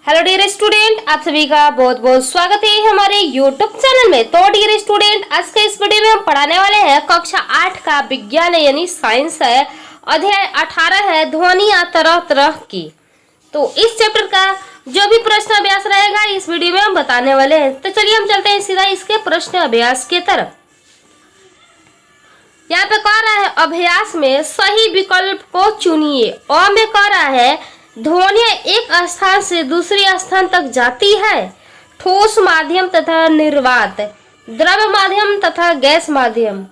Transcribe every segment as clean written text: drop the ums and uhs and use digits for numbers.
Hello dear student, आप सभी का बहुत बहुत स्वागत है हमारे यूट्यूब चैनल में। तो डियर स्टूडेंट, आज के इस वीडियो में हम पढ़ाने वाले हैं कक्षा 8 का विज्ञान यानी साइंस है। अध्याय 18 है ध्वनियां तरह तरह की। तो इस चैप्टर का जो भी प्रश्न अभ्यास रहेगा इस वीडियो में हम बताने वाले हैं। तो चलिए हम चलते हैं सीधा इसके प्रश्न अभ्यास की तरफ। यहाँ पे कह रहा है अभ्यास में सही विकल्प को चुनिए। अ में कह रहा है ध्वनियां एक स्थान से दूसरे स्थान तक जाती है। ठोस माध्यम तथा निर्वात, द्रव माध्यम तथा गैस माध्यम,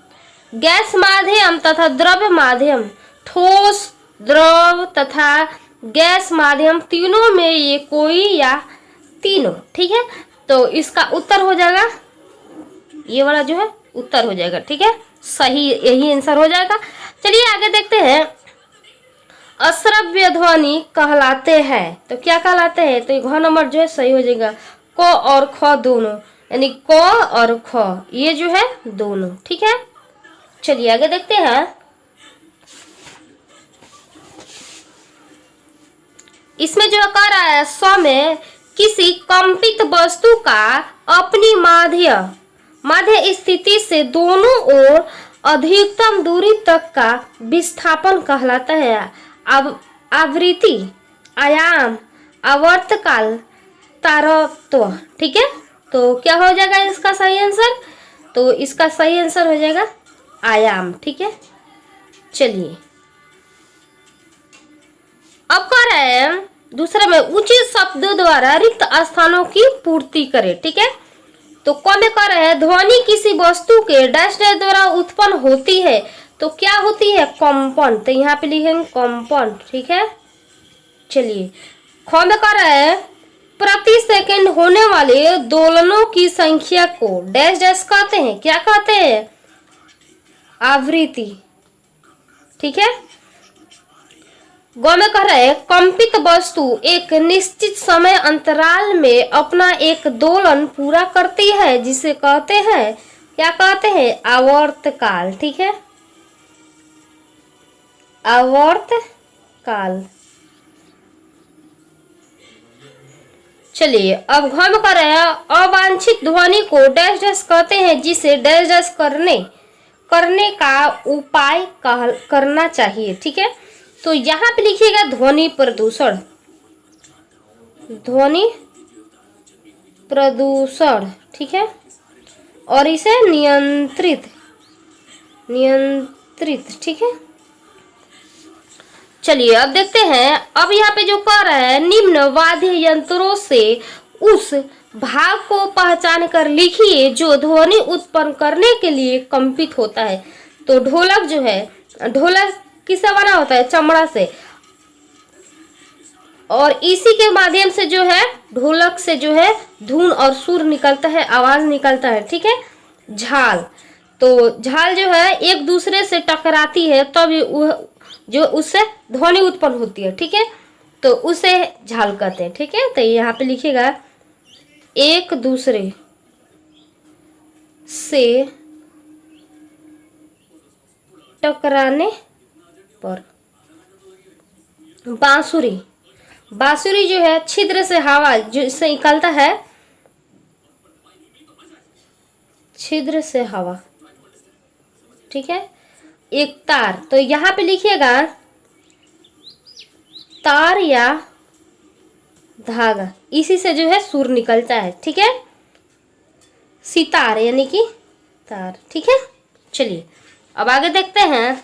गैस माध्यम तथा द्रव माध्यम, ठोस, द्रव तथा गैस माध्यम, तीनों में ये कोई या तीनों। ठीक है, तो इसका उत्तर हो जाएगा ये वाला जो है उत्तर हो जाएगा। ठीक है, सही यही आंसर हो जाएगा। चलिए आगे देखते हैं। अश्रव्य ध्वनि कहलाते हैं, तो क्या कहलाते हैं? तो घ नंबर जो है सही हो जाएगा। क और ख दोनों, यानी क और ख ये जो है दोनों। ठीक है, चलिए आगे देखते हैं। इसमें जो कह रहा है स्व में किसी कंपित वस्तु का अपनी माध्य स्थिति से दोनों ओर अधिकतम दूरी तक का विस्थापन कहलाता है। आवृत्ति, आयाम, आवर्तकाल, तारत्व। ठीक है, तो क्या हो जाएगा इसका सही आंसर? तो इसका सही आंसर हो जाएगा आयाम। ठीक है, चलिए अब कह रहे हैं दूसरे में उचित शब्द द्वारा रिक्त स्थानों की पूर्ति करें। ठीक है, तो क में कह रहे हैं ध्वनि किसी वस्तु के डैश डैश द्वारा उत्पन्न होती है। तो क्या होती है? कंपन। तो यहाँ पे लिखेंगे कंपन। ठीक है, चलिए ख में कह रहे हैं प्रति सेकंड होने वाले दोलनों की संख्या को डैश डैश कहते हैं। क्या कहते हैं? आवृत्ति। ठीक है, ग में कह रहे हैं कंपित वस्तु एक निश्चित समय अंतराल में अपना एक दोलन पूरा करती है जिसे कहते हैं, क्या कहते हैं? आवर्तकाल। ठीक है, आवर्तकाल। चलिए अब घ में कह रहे हैं अवांछित ध्वनि को डैश डैश कहते हैं जिसे डैश डैश करने का उपाय करना चाहिए। ठीक है, तो यहाँ पे लिखिएगा ध्वनि प्रदूषण। ध्वनि प्रदूषण। ठीक है, और इसे नियंत्रित। ठीक है, चलिए अब देखते हैं। अब यहाँ पे जो कह रहा है निम्न वाद्य यंत्रों से उस भाग को पहचान कर लिखिए जो ध्वनि उत्पन्न करने के लिए कंपित होता है। तो ढोलक जो है, ढोलक किससे बना होता है? चमड़ा से, और इसी के माध्यम से जो है ढोलक से जो है धुन और सुर निकलता है, आवाज निकलता है। ठीक है, झाल, तो झाल जो है एक दूसरे से टकराती है तब जो उससे ध्वनि उत्पन्न होती है। ठीक है, तो उसे झाल कहते हैं। ठीक है, तो यहाँ पे लिखिएगा एक दूसरे से टकराने पर। बांसुरी, बांसुरी जो है छिद्र से हवा जो इससे निकलता है, छिद्र से हवा। ठीक है, एक तार, तो यहाँ पे लिखिएगा तार या धागा, इसी से जो है सुर निकलता है। ठीक है, सितार यानी कि तार। ठीक है, चलिए अब आगे देखते हैं।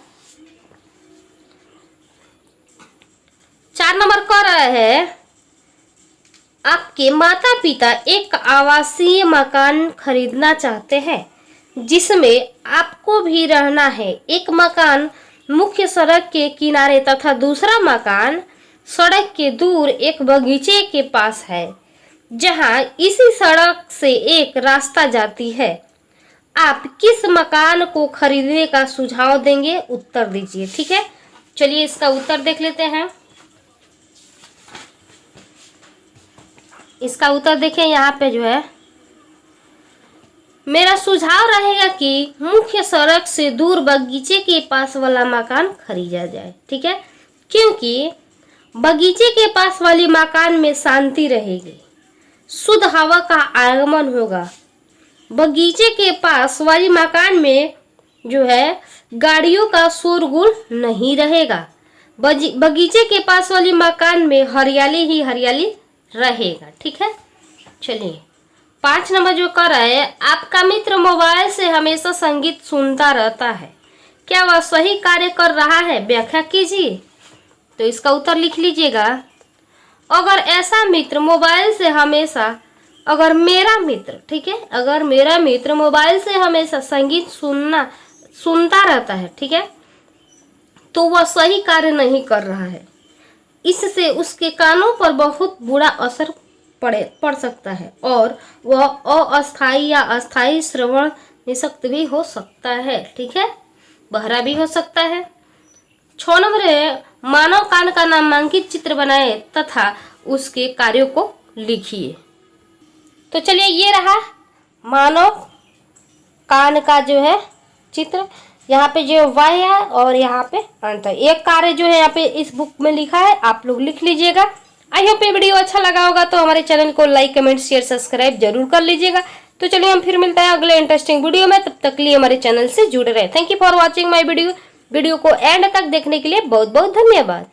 4 नंबर कह रहा है आपके माता पिता एक आवासीय मकान खरीदना चाहते हैं जिसमें आपको भी रहना है। एक मकान मुख्य सड़क के किनारे तथा दूसरा मकान सड़क के दूर एक बगीचे के पास है जहां इसी सड़क से एक रास्ता जाती है। आप किस मकान को खरीदने का सुझाव देंगे? उत्तर दीजिए। ठीक है, चलिए इसका उत्तर देख लेते हैं। इसका उत्तर देखें, यहाँ पे जो है मेरा सुझाव रहेगा कि मुख्य सड़क से दूर बगीचे के पास वाला मकान खरीदा जाए। ठीक है, क्योंकि बगीचे के पास वाली मकान में शांति रहेगी, शुद्ध हवा का आगमन होगा। बगीचे के पास वाली मकान में जो है गाड़ियों का शोरगुल नहीं रहेगा। बगीचे के पास वाली मकान में हरियाली ही हरियाली रहेगा। ठीक है, चलिए 5 नंबर जो कर रहा है, आपका मित्र मोबाइल से हमेशा संगीत सुनता रहता है, क्या वह सही कार्य कर रहा है? व्याख्या कीजिए। तो इसका उत्तर लिख लीजिएगा। अगर ऐसा मित्र मोबाइल से हमेशा, अगर मेरा मित्र, ठीक है, अगर मेरा मित्र मोबाइल से हमेशा संगीत सुनता रहता है, ठीक है, तो वह सही कार्य नहीं कर रहा है। इससे उसके कानों पर बहुत बुरा असर पड़ सकता है और वह अस्थायी या अस्थायी श्रवण निषक्त भी हो सकता है। ठीक है, बहरा भी हो सकता है। 6 नंबर है, मानव कान का नामांकित चित्र बनाए तथा उसके कार्यों को लिखिए। तो चलिए ये रहा मानव कान का जो है चित्र, यहाँ पे जो वाय है और यहाँ पे अंत है। एक कार्य जो है यहाँ पे इस बुक में लिखा है, आप लोग लिख लीजिएगा। आई होप ये वीडियो अच्छा लगा होगा, तो हमारे चैनल को लाइक कमेंट शेयर सब्सक्राइब जरूर कर लीजिएगा। तो चलिए हम फिर मिलते हैं अगले इंटरेस्टिंग वीडियो में, तब तक के लिए हमारे चैनल से जुड़े रहे। Thank you for watching my video को एंड तक देखने के लिए बहुत बहुत धन्यवाद।